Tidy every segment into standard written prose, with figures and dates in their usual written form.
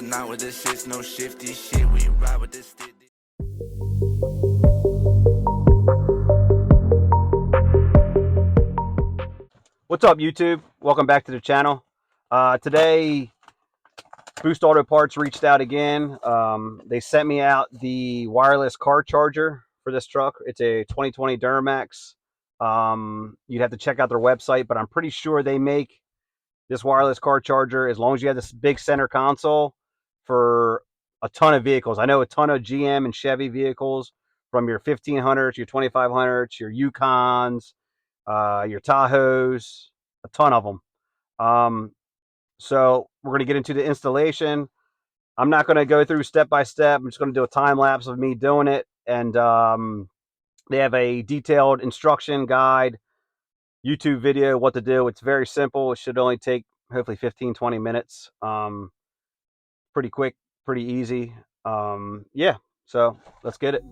not with the shits, no shifty shit. We ride with this stick. What's up, YouTube? Welcome back to the channel. Today, Boost Auto Parts reached out again. They sent me out the wireless car charger for this truck. It's a 2020 Duramax. You'd have to check out their website, but I'm pretty sure they make this wireless car charger as long as you have this big center console for a ton of vehicles. I know a ton of GM and Chevy vehicles, from your 1500s, your 2500s, your Yukons, your Tahoes, a ton of them. So we're going to get into the installation. I'm not going to go through step by step. I'm just going to do a time lapse of me doing it. And they have a detailed instruction guide, YouTube video, what to do. It's very simple. It should only take hopefully 15-20 minutes. Pretty quick, pretty easy. Yeah, so let's get it.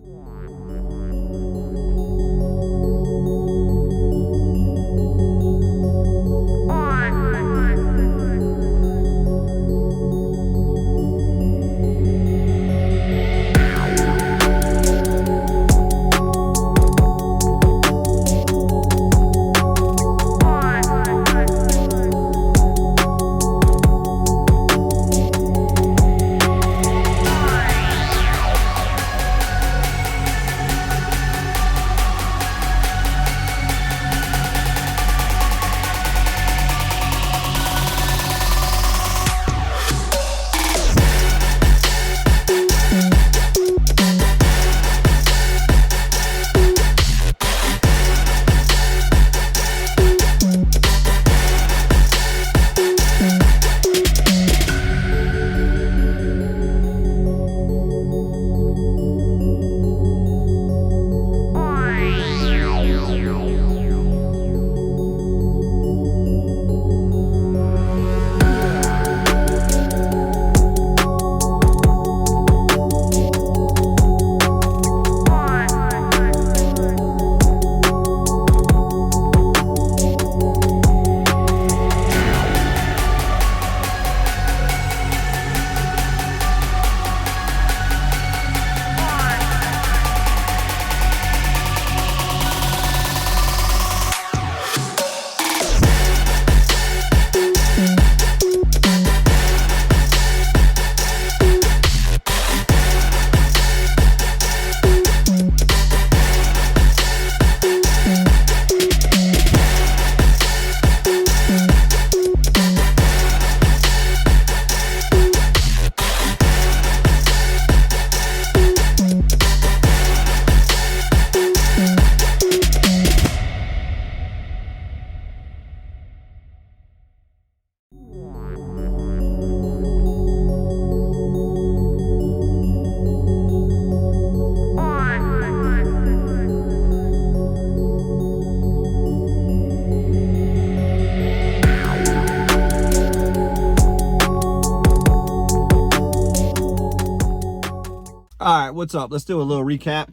All right, what's up? Let's do a little recap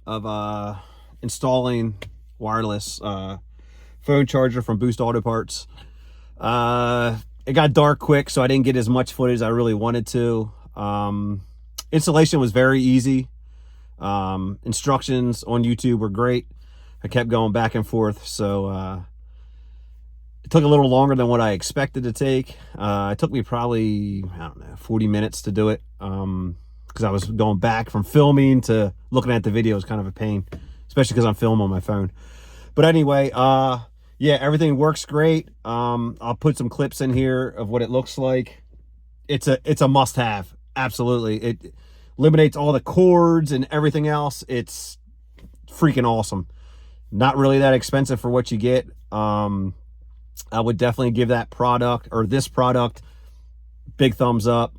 of installing wireless phone charger from Boost Auto Parts. It got dark quick, so I didn't get as much footage as I really wanted to. Installation was very easy. Instructions on YouTube were great. I kept going back and forth, so it took a little longer than what I expected to take. It took me probably, I don't know, 40 minutes to do it. Because I was going back from filming to looking at the video is kind of a pain, especially because I'm filming on my phone. But anyway, yeah, everything works great. I'll put some clips in here of what it looks like. It's a must-have, absolutely. It eliminates all the cords and everything else. It's freaking awesome. Not really that expensive for what you get. I would definitely give that product, or this product, big thumbs up.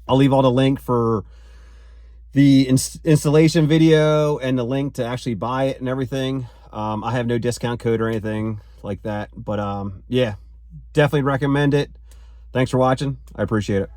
I'll leave all the link for the installation video and the link to actually buy it and everything. I have no discount code or anything like that, but yeah, definitely recommend it. Thanks for watching. I appreciate it.